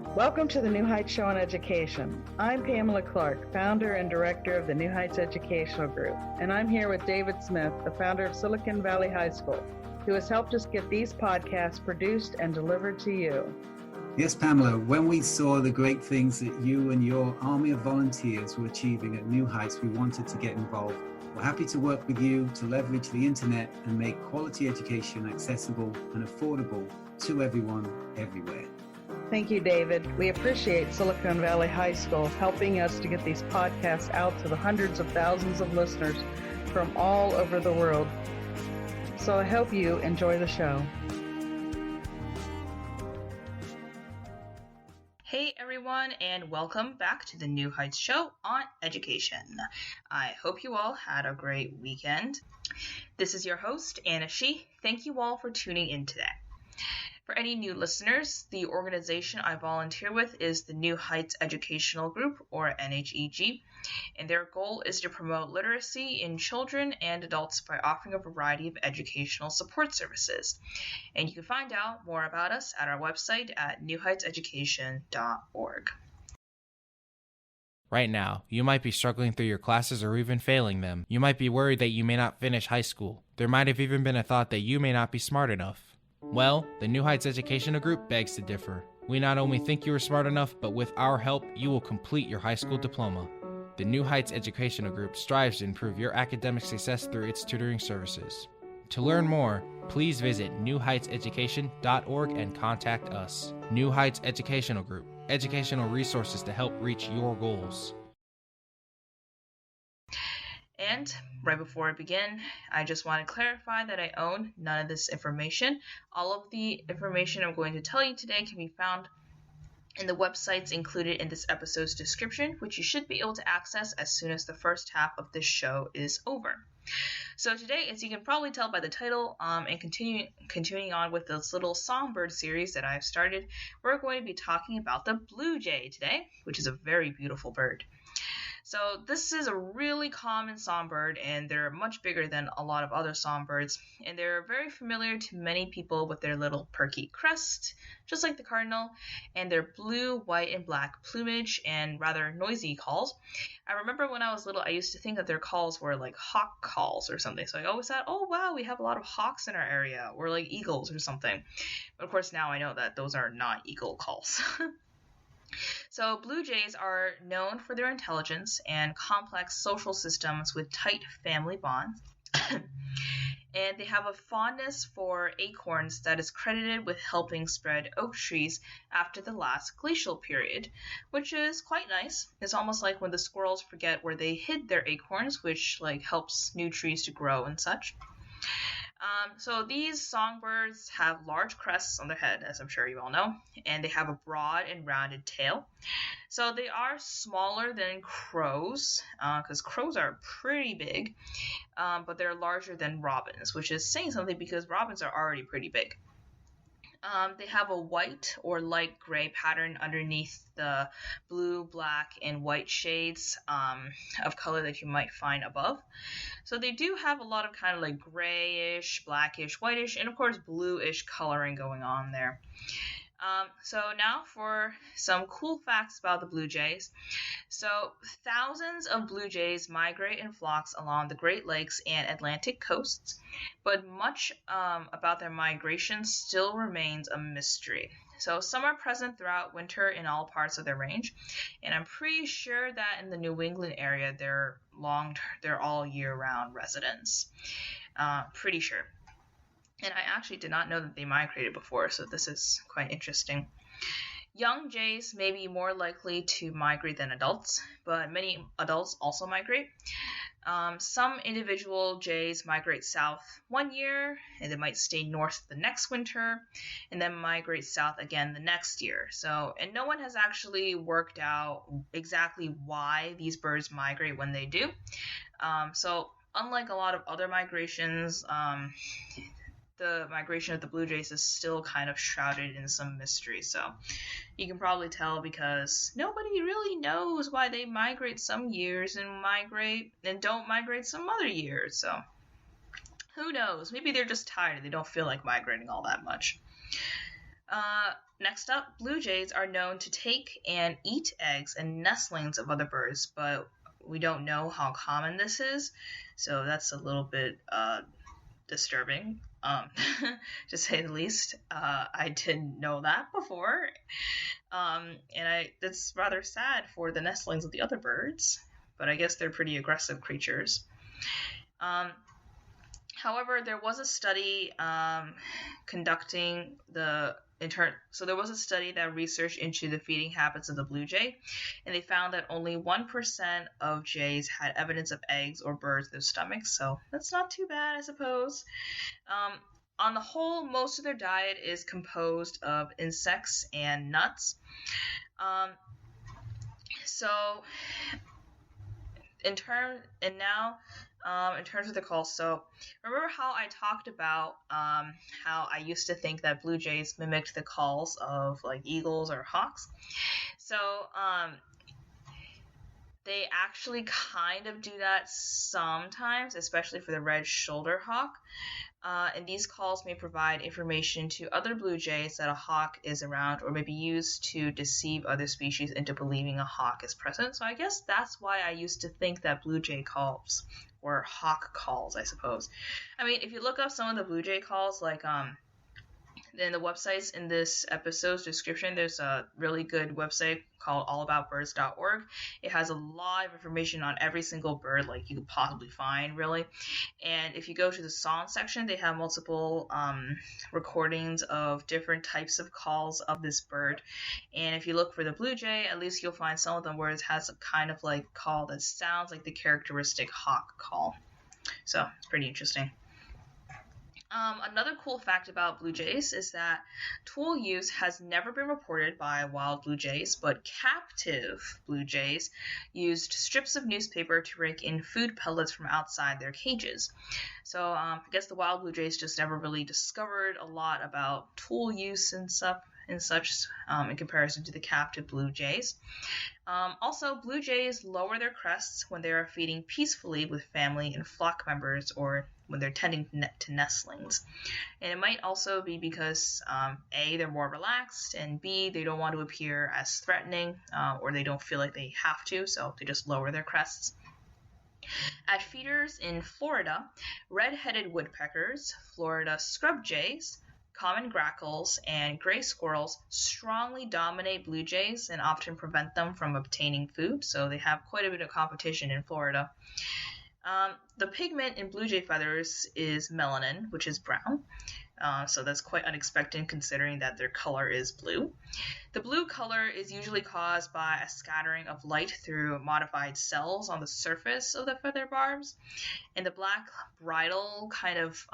Welcome to the New Heights Show on Education. I'm Pamela Clark, founder and director of the New Heights Educational Group, and I'm here with David Smith, the founder of Silicon Valley High School, who has helped us get these podcasts produced and delivered to you. Yes, Pamela, when we saw the great things that you and your army of volunteers were achieving at New Heights, we wanted to get involved. We're happy to work with you to leverage the internet and make quality education accessible and affordable to everyone, everywhere. Thank you, David. We appreciate Silicon Valley High School helping us to get these podcasts out to the hundreds of thousands of listeners from all over the world. So I hope you enjoy the show. Hey everyone, and welcome back to the New Heights Show on Education. I hope you all had a great weekend. This is your host, SHI. Thank you all for tuning in today. For any new listeners, the organization I volunteer with is the New Heights Educational Group, or NHEG, and their goal is to promote literacy in children and adults by offering a variety of educational support services. And you can find out more about us at our website at newheightseducation.org. Right now, you might be struggling through your classes or even failing them. You might be worried that you may not finish high school. There might have even been a thought that you may not be smart enough. Well, the New Heights Educational Group begs to differ. We not only think you are smart enough, but with our help, you will complete your high school diploma. The New Heights Educational Group strives to improve your academic success through its tutoring services. To learn more, please visit newheightseducation.org and contact us. New Heights Educational Group, educational resources to help reach your goals. And right before I begin, I just want to clarify that I own none of this information. All of the information I'm going to tell you today can be found in the websites included in this episode's description, which you should be able to access as soon as the first half of this show is over. So today, as you can probably tell by the title, and continuing on with this little songbird series that I've started, we're going to be talking about the blue jay today, which is a very beautiful bird. So this is a really common songbird, and they're much bigger than a lot of other songbirds, and they're very familiar to many people with their little perky crest, just like the cardinal, and their blue, white, and black plumage and rather noisy calls. I remember when I was little, I used to think that their calls were like hawk calls or something, so I always thought, oh wow, we have a lot of hawks in our area, or like eagles or something. But of course now I know that those are not eagle calls. So blue jays are known for their intelligence and complex social systems with tight family bonds. And they have a fondness for acorns that is credited with helping spread oak trees after the last glacial period, which is quite nice. It's almost like when the squirrels forget where they hid their acorns, which helps new trees to grow and such. So these songbirds have large crests on their head, as I'm sure you all know, and they have a broad and rounded tail. So they are smaller than crows, because crows are pretty big, but they're larger than robins, which is saying something because robins are already pretty big. They have a white or light gray pattern underneath the blue, black, and white shades of color that you might find above. So they do have a lot of kind of like grayish, blackish, whitish, and of course bluish coloring going on there. So now for some cool facts about the blue jays. So thousands of blue jays migrate in flocks along the Great Lakes and Atlantic coasts, but much about their migration still remains a mystery. So some are present throughout winter in all parts of their range, and I'm pretty sure that in the New England area they're all year-round residents. Pretty sure. And I actually did not know that they migrated before, so this is quite interesting. Young jays may be more likely to migrate than adults, but many adults also migrate. Some individual jays migrate south one year, and they might stay north the next winter, and then migrate south again the next year. And no one has actually worked out exactly why these birds migrate when they do. So unlike a lot of other migrations, the migration of the blue jays is still kind of shrouded in some mystery. So you can probably tell because nobody really knows why they migrate some years and don't migrate some other years. So who knows? Maybe they're just tired and they don't feel like migrating all that much. next up, blue jays are known to take and eat eggs and nestlings of other birds, but we don't know how common this is, so that's a little bit disturbing, to say the least. I didn't know that before, and that's rather sad for the nestlings of the other birds, but I guess they're pretty aggressive creatures. However, there was a study so there was a study that researched into the feeding habits of the blue jay, and they found that only 1% of jays had evidence of eggs or birds in their stomachs, so that's not too bad, I suppose. On the whole, most of their diet is composed of insects and nuts. In terms of the calls, so remember how I talked about how I used to think that blue jays mimicked the calls of like eagles or hawks? So they actually kind of do that sometimes, especially for the red-shouldered hawk. And these calls may provide information to other blue jays that a hawk is around, or may be used to deceive other species into believing a hawk is present. So I guess that's why I used to think that blue jay calls were hawk calls, I suppose. I mean, if you look up some of the blue jay calls, like in the websites in this episode's description, there's a really good website called allaboutbirds.org. It has a lot of information on every single bird like you could possibly find, really. And if you go to the song section, they have multiple recordings of different types of calls of this bird. And if you look for the blue jay, at least you'll find some of them where it has a kind of like call that sounds like the characteristic hawk call. So it's pretty interesting. Another cool fact about blue jays is that tool use has never been reported by wild blue jays, but captive blue jays used strips of newspaper to rake in food pellets from outside their cages. So I guess the wild blue jays just never really discovered a lot about tool use and such in comparison to the captive blue jays. Also, blue jays lower their crests when they are feeding peacefully with family and flock members, or when they're tending to nestlings. And it might also be because A, they're more relaxed, and B, they don't want to appear as threatening, or they don't feel like they have to, so they just lower their crests. At feeders in Florida, red-headed woodpeckers, Florida scrub jays, common grackles, and gray squirrels strongly dominate blue jays and often prevent them from obtaining food, so they have quite a bit of competition in Florida. The pigment in blue jay feathers is melanin, which is brown, so that's quite unexpected considering that their color is blue. The blue color is usually caused by a scattering of light through modified cells on the surface of the feather barbs, and the black bridle kind of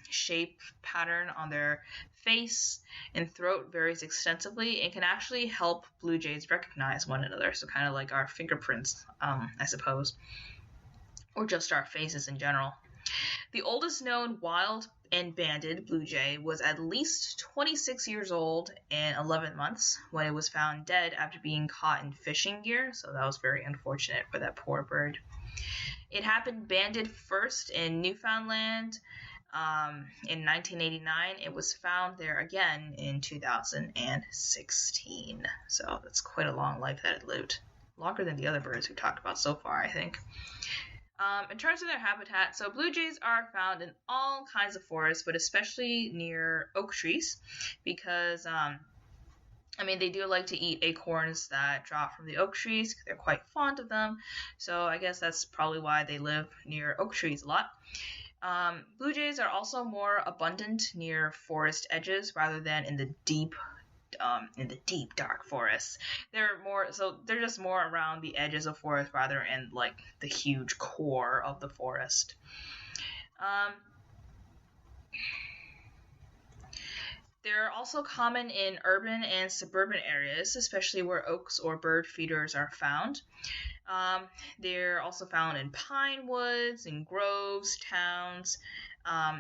shape pattern on their face and throat varies extensively and can actually help blue jays recognize one another, so kind of like our fingerprints, I suppose, or just our faces in general. The oldest known wild and banded blue jay was at least 26 years old and 11 months when it was found dead after being caught in fishing gear, so that was very unfortunate for that poor bird. It happened banded first in Newfoundland in 1989. It was found there again in 2016, so that's quite a long life that it lived. Longer than the other birds we talked about so far, I think. In terms of their habitat, so blue jays are found in all kinds of forests, but especially near oak trees, because they do like to eat acorns that drop from the oak trees. They're quite fond of them, so I guess that's probably why they live near oak trees a lot. Blue jays are also more abundant near forest edges rather than in the deep dark forests. They're just more around the edges of forest rather than like the huge core of the forest. They're also common in urban and suburban areas, especially where oaks or bird feeders are found. They're also found in pine woods, in groves, towns,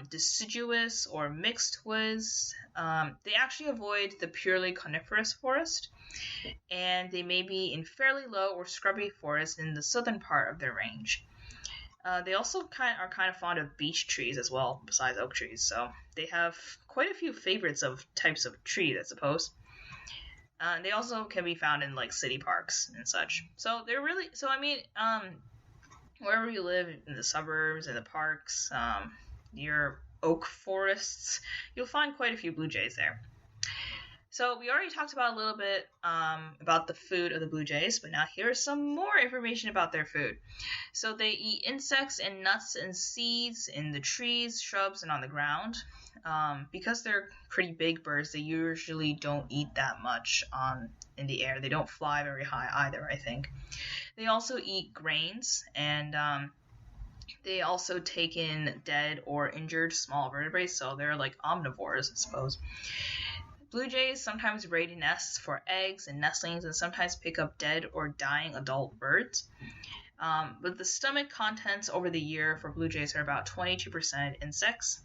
deciduous or mixed woods. They actually avoid the purely coniferous forest, and they may be in fairly low or scrubby forests in the southern part of their range. They also are kind of fond of beech trees as well, besides oak trees, so they have quite a few favorites of types of trees, I suppose. They also can be found in like city parks and such. So they're really wherever you live in the suburbs, in the parks, your oak forests, you'll find quite a few blue jays there. So we already talked about a little bit about the food of the blue jays, but now here's some more information about their food. So they eat insects and nuts and seeds in the trees, shrubs, and on the ground. Because they're pretty big birds, they usually don't eat that much in the air. They don't fly very high either, I think. They also eat grains, and they also take in dead or injured small vertebrates, so they're like omnivores, I suppose. Blue jays sometimes raid nests for eggs and nestlings, and sometimes pick up dead or dying adult birds. But the stomach contents over the year for blue jays are about 22% insects.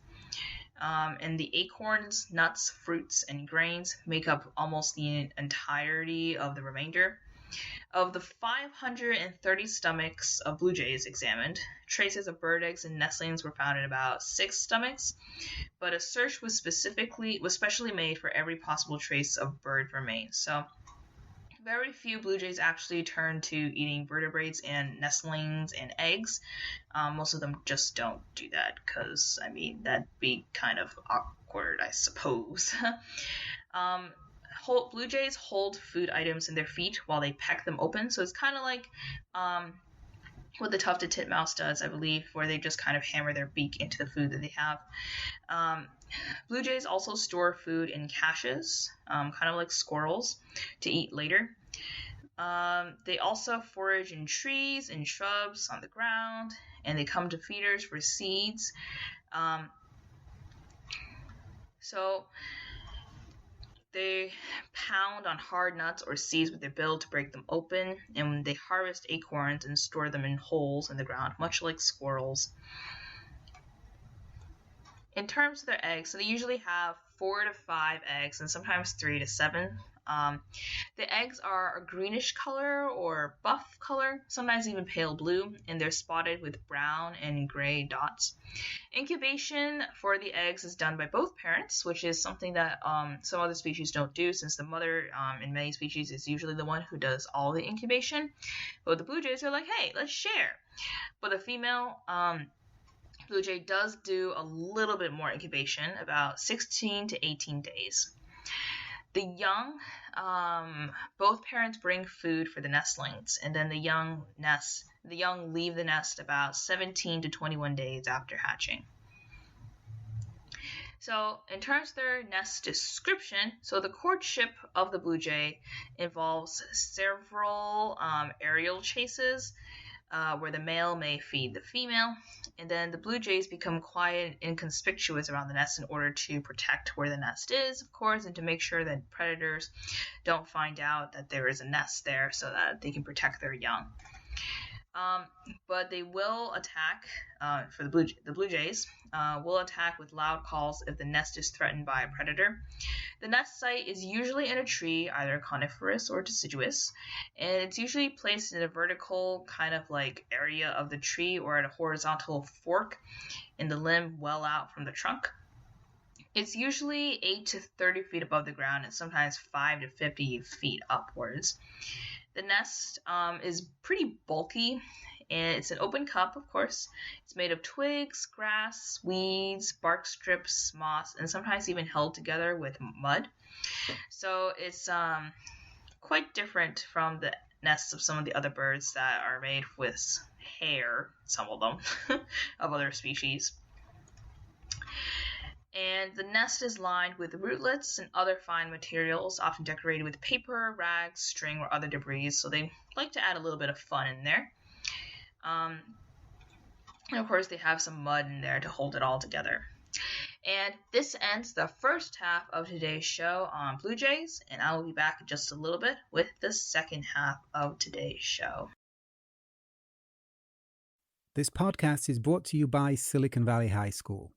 And the acorns, nuts, fruits, and grains make up almost the entirety of the remainder. Of the 530 stomachs of blue jays examined, traces of bird eggs and nestlings were found in about 6 stomachs, but a search was specially made for every possible trace of bird remains. So very few blue jays actually turn to eating vertebrates and nestlings and eggs. Most of them just don't do that because, that'd be kind of awkward, I suppose. Blue jays hold food items in their feet while they peck them open, so it's kind of like what the tufted titmouse does, I believe, where they just kind of hammer their beak into the food that they have. Blue jays also store food in caches, kind of like squirrels, to eat later. They also forage in trees and shrubs on the ground, and they come to feeders for seeds. So they pound on hard nuts or seeds with their bill to break them open, and they harvest acorns and store them in holes in the ground, much like squirrels. In terms of their eggs, so they usually have 4 to 5 eggs, and sometimes 3 to 7. The eggs are a greenish color or buff color, sometimes even pale blue, and they're spotted with brown and gray dots. Incubation for the eggs is done by both parents, which is something that some other species don't do, since the mother in many species is usually the one who does all the incubation. But the blue jays are like, hey, let's share. But the female blue jay does do a little bit more incubation, about 16 to 18 days. The young, both parents bring food for the nestlings, and then the young leave the nest about 17 to 21 days after hatching. So in terms of their nest description, so the courtship of the blue jay involves several aerial chases, where the male may feed the female, and then the blue jays become quiet and inconspicuous around the nest in order to protect where the nest is, of course, and to make sure that predators don't find out that there is a nest there so that they can protect their young. But they will attack, for the blue jays, will attack with loud calls if the nest is threatened by a predator. The nest site is usually in a tree, either coniferous or deciduous, and it's usually placed in a vertical kind of like area of the tree or at a horizontal fork in the limb well out from the trunk. It's usually 8 to 30 feet above the ground and sometimes 5 to 50 feet upwards. The nest is pretty bulky, and it's an open cup, of course. It's made of twigs, grass, weeds, bark strips, moss, and sometimes even held together with mud. So it's quite different from the nests of some of the other birds that are made with hair, some of them, of other species. And the nest is lined with rootlets and other fine materials, often decorated with paper, rags, string, or other debris, so they like to add a little bit of fun in there. And of course, they have some mud in there to hold it all together. And this ends the first half of today's show on blue jays, and I will be back in just a little bit with the second half of today's show. This podcast is brought to you by Silicon Valley High School,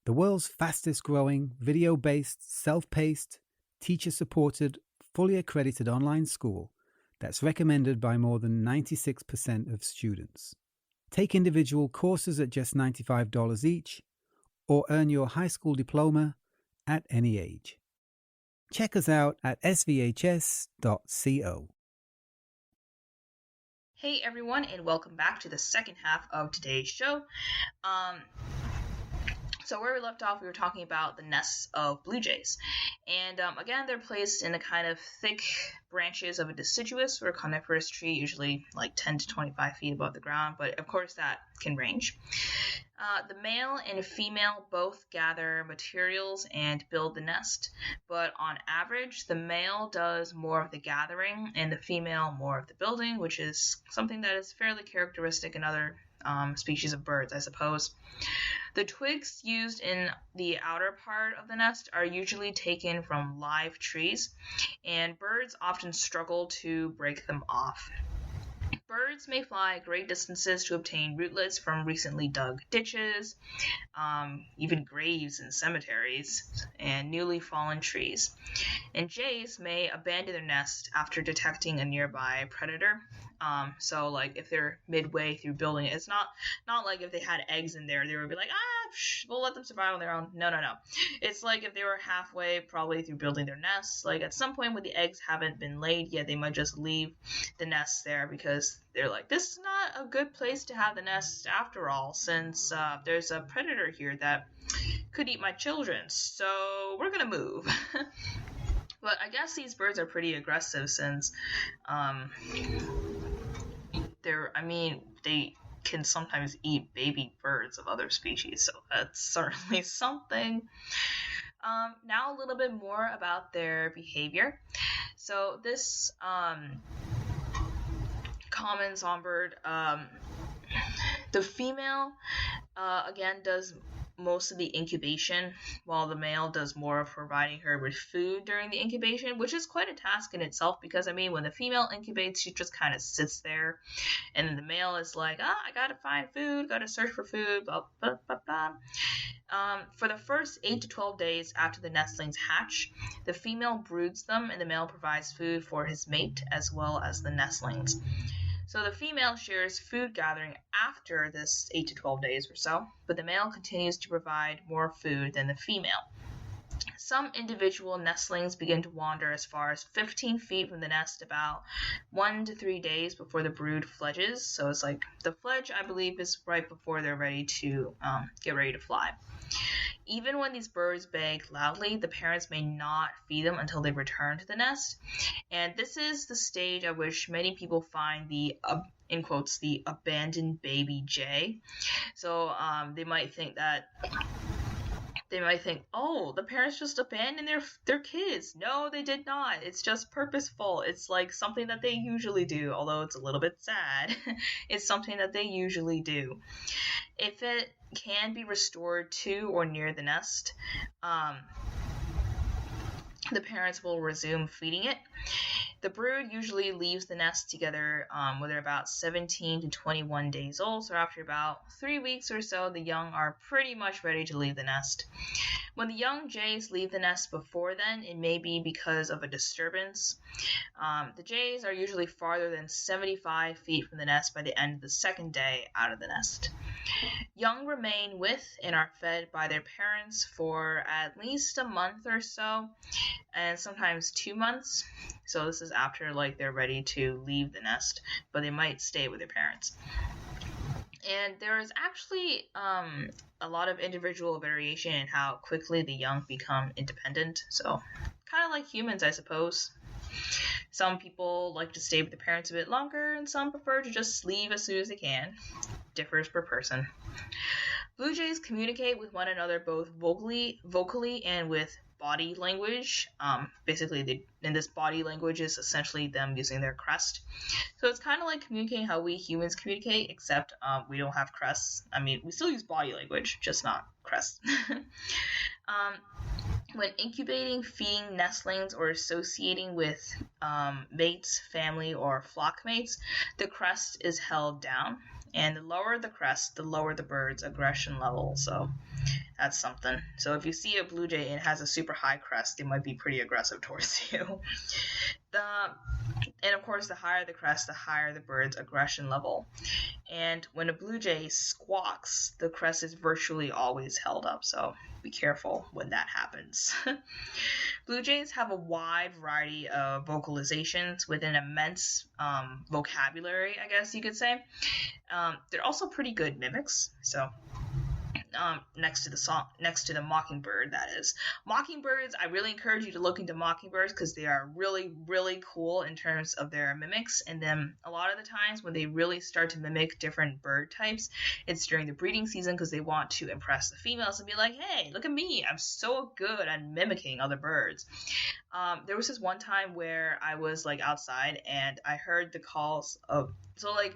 the world's fastest growing, video-based, self-paced, teacher-supported, fully accredited online school that's recommended by more than 96% of students. Take individual courses at just $95 each, or earn your high school diploma at any age. Check us out at svhs.co. Hey everyone, and welcome back to the second half of today's show. So where we left off, we were talking about the nests of blue jays. And again, they're placed in the kind of thick branches of a deciduous or coniferous tree, usually like 10 to 25 feet above the ground, but of course that can range. The male and female both gather materials and build the nest, but on average, the male does more of the gathering and the female more of the building, which is something that is fairly characteristic in other species of birds, I suppose. The twigs used in the outer part of the nest are usually taken from live trees, and birds often struggle to break them off. Birds may fly great distances to obtain rootlets from recently dug ditches, even graves in cemeteries, and newly fallen trees. And jays may abandon their nest after detecting a nearby predator. So like if they're midway through building it, it's not like if they had eggs in there, they would be like, we'll let them survive on their own. No. It's like if they were halfway probably through building their nest, like at some point when the eggs haven't been laid yet, they might just leave the nest there because they're like, this is not a good place to have the nest after all, since there's a predator here that could eat my children, so we're gonna move. But I guess these birds are pretty aggressive since they can sometimes eat baby birds of other species, so that's certainly something. Now a little bit more about their behavior. So this common songbird, the female again does most of the incubation, while the male does more of providing her with food during the incubation, which is quite a task in itself because, when the female incubates, she just kind of sits there, and then the male is like, I gotta find food, gotta search for food, blah, blah, blah, blah. For the first 8 to 12 days after the nestlings hatch, the female broods them, and the male provides food for his mate as well as the nestlings. So the female shares food gathering after this 8 to 12 days or so, but the male continues to provide more food than the female. Some individual nestlings begin to wander as far as 15 feet from the nest about 1 to 3 days before the brood fledges. So it's like the fledge, I believe, is right before they're ready to get ready to fly. Even when these birds beg loudly, the parents may not feed them until they return to the nest. And this is the stage at which many people find the, in quotes, the abandoned baby jay. So they might think, oh, the parents just abandoned their kids. No, they did not. It's just purposeful. It's like something that they usually do, although it's a little bit sad. It's something that they usually do. If it can be restored to or near the nest, the parents will resume feeding it. The brood usually leaves the nest together when they're about 17 to 21 days old, so after about 3 weeks or so, the young are pretty much ready to leave the nest. When the young jays leave the nest before then, it may be because of a disturbance. The jays are usually farther than 75 feet from the nest by the end of the second day out of the nest. Young remain with and are fed by their parents for at least a month or so, and sometimes 2 months. So this is after they're ready to leave the nest, but they might stay with their parents. And there is actually a lot of individual variation in how quickly the young become independent. So kind of like humans, I suppose. Some people like to stay with the parents a bit longer, and some prefer to just leave as soon as they can. Differs per person. Blue jays communicate with one another both vocally and with body language. Basically, in this body language is essentially them using their crest. So it's kind of like communicating how we humans communicate, except we don't have crests. We still use body language, just not crests. When incubating, feeding nestlings, or associating with mates, family, or flock mates, the crest is held down. And the lower the crest, the lower the bird's aggression level. So That's something. So if you see a blue jay and it has a super high crest, they might be pretty aggressive towards you. And of course, the higher the crest, the higher the bird's aggression level. And when a blue jay squawks, the crest is virtually always held up, so be careful when that happens. Blue jays have a wide variety of vocalizations with an immense vocabulary, I guess you could say. They're also pretty good mimics, so next to the mockingbird, that is. Mockingbirds, I really encourage you to look into mockingbirds because they are really, really cool in terms of their mimics. And then a lot of the times when they really start to mimic different bird types, it's during the breeding season because they want to impress the females and be like, hey, look at me, I'm so good at mimicking other birds. There was this one time where I was like outside and I heard the calls of, so like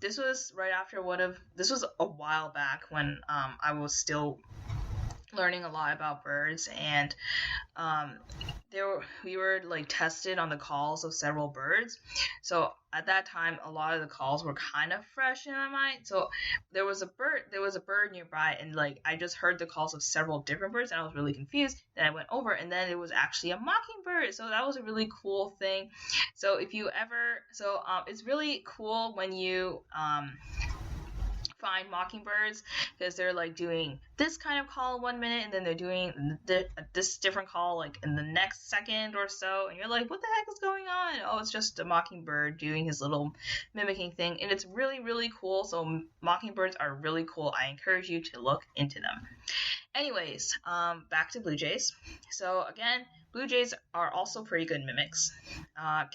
this was right after this was a while back when I was still learning a lot about birds, and we were like tested on the calls of several birds. So at that time, a lot of the calls were kind of fresh in my mind. So there was a bird nearby, and like I just heard the calls of several different birds, and I was really confused. Then I went over, and then it was actually a mockingbird. So that was a really cool thing. So if you ever, it's really cool when you find mockingbirds because they're like doing this kind of call 1 minute and then they're doing this different call like in the next second or so, and you're like, what the heck is going on? Oh, it's just a mockingbird doing his little mimicking thing, and it's really, really cool. So mockingbirds are really cool. I encourage you to look into them. Anyways, back to blue jays. So again, blue jays are also pretty good mimics.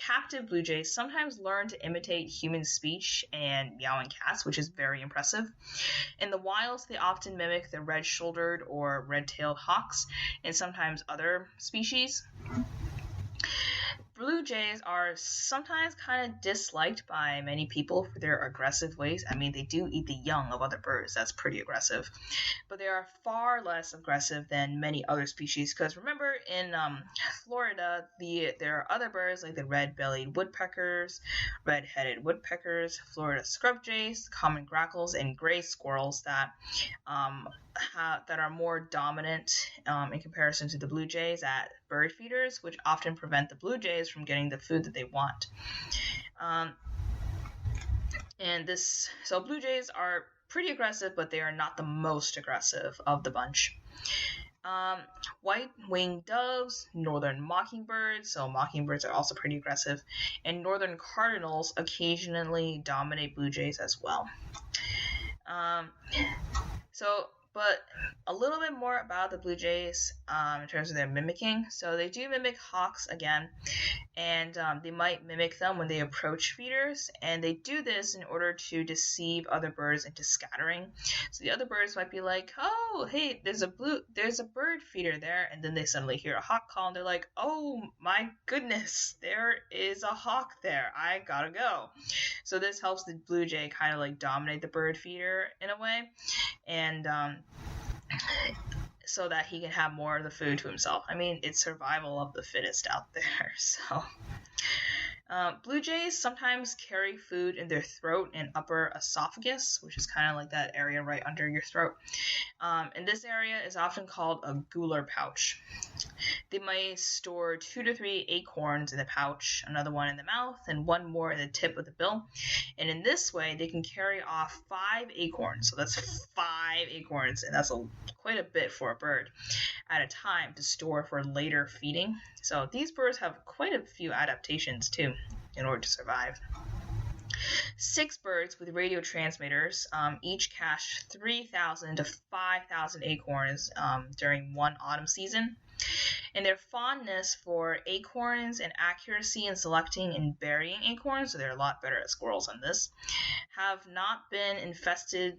Captive blue jays sometimes learn to imitate human speech and meowing cats, which is very impressive. In the wild, they often mimic the red-shouldered or red-tailed hawks and sometimes other species. Blue jays are sometimes kind of disliked by many people for their aggressive ways. I mean, they do eat the young of other birds. That's pretty aggressive. But they are far less aggressive than many other species. Because remember, in Florida, there are other birds like the red-bellied woodpeckers, red-headed woodpeckers, Florida scrub jays, common grackles, and gray squirrels that are more dominant in comparison to the blue jays at bird feeders, which often prevent the blue jays from getting the food that they want. So blue jays are pretty aggressive, but they are not the most aggressive of the bunch. White-winged doves, northern mockingbirds, so mockingbirds are also pretty aggressive, and northern cardinals occasionally dominate blue jays as well. But a little bit more about the blue jays in terms of their mimicking. So they do mimic hawks again, and they might mimic them when they approach feeders, and they do this in order to deceive other birds into scattering. So the other birds might be like, oh, hey, there's a bird feeder there, and then they suddenly hear a hawk call, and they're like, oh my goodness, there is a hawk there, I gotta go. So this helps the blue jay kind of like dominate the bird feeder in a way, and so that he can have more of the food to himself. I mean, it's survival of the fittest out there. So blue jays sometimes carry food in their throat and upper esophagus, which is kind of like that area right under your throat. And this area is often called a gular pouch. They might store 2 to 3 acorns in the pouch, another one in the mouth, and one more in the tip of the bill. And in this way, they can carry off 5 acorns. So that's 5 acorns, and that's quite a bit for a bird at a time to store for later feeding. So these birds have quite a few adaptations too in order to survive. 6 birds with radio transmitters each cache 3,000 to 5,000 acorns during one autumn season. And their fondness for acorns and accuracy in selecting and burying acorns, so they're a lot better at squirrels on this, have not been infested,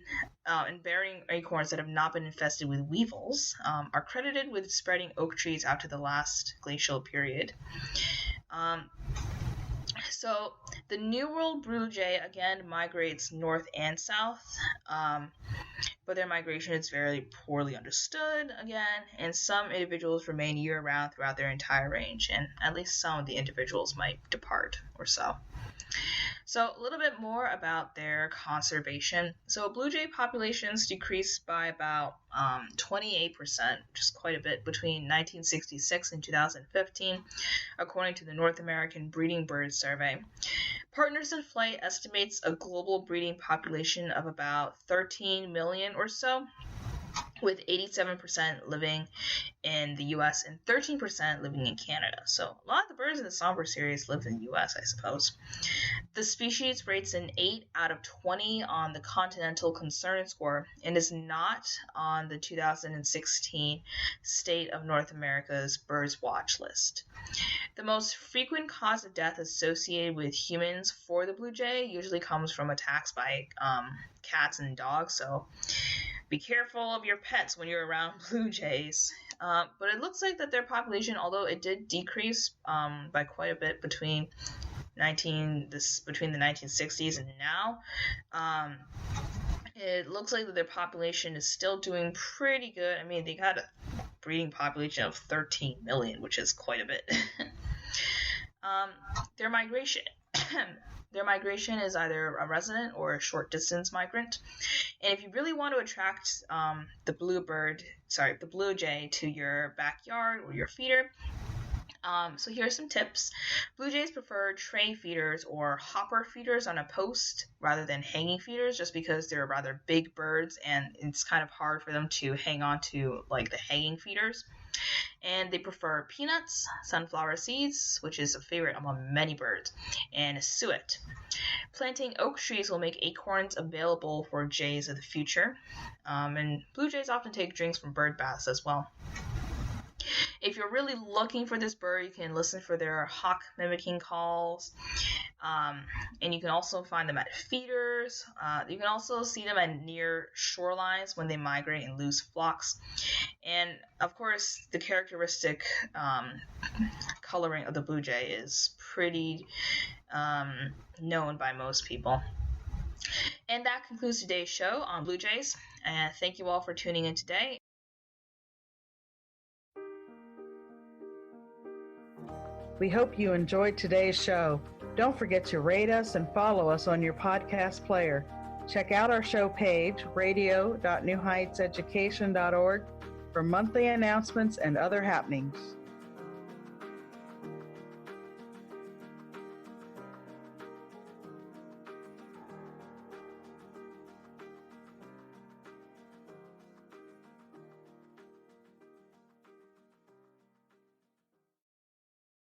in burying acorns that have not been infested with weevils, are credited with spreading oak trees out to the last glacial period. So the New World blue jay, again, migrates north and south, but their migration is very poorly understood, again, and some individuals remain year-round throughout their entire range, and at least some of the individuals might depart or so. So a little bit more about their conservation. So blue jay populations decreased by about 28%, which is quite a bit, between 1966 and 2015, according to the North American Breeding Bird Survey. Partners in Flight estimates a global breeding population of about 13 million or so, with 87% living in the US and 13% living in Canada. So a lot of the birds in the songbird series live in the US, I suppose. The species rates an 8 out of 20 on the Continental Concern Score and is not on the 2016 State of North America's Birds Watch list. The most frequent cause of death associated with humans for the blue jay usually comes from attacks by cats and dogs, so be careful of your pets when you're around blue jays. But it looks like that their population, although it did decrease by quite a bit between the 1960s and now, it looks like that their population is still doing pretty good. I mean, they got a breeding population of 13 million, which is quite a bit. Their migration. Their migration is either a resident or a short distance migrant. And if you really want to attract the blue jay to your backyard or your feeder, so here are some tips. Blue jays prefer tray feeders or hopper feeders on a post rather than hanging feeders, just because they're rather big birds and it's kind of hard for them to hang on to like the hanging feeders. And they prefer peanuts, sunflower seeds, which is a favorite among many birds, and suet. Planting oak trees will make acorns available for jays of the future. And blue jays often take drinks from bird baths as well. If you're really looking for this bird, you can listen for their hawk mimicking calls. And you can also find them at feeders. You can also see them at near shorelines when they migrate in loose flocks. And of course, the characteristic coloring of the blue jay is pretty known by most people. And that concludes today's show on blue jays. And thank you all for tuning in today. We hope you enjoyed today's show. Don't forget to rate us and follow us on your podcast player. Check out our show page, radio.newheightseducation.org, for monthly announcements and other happenings.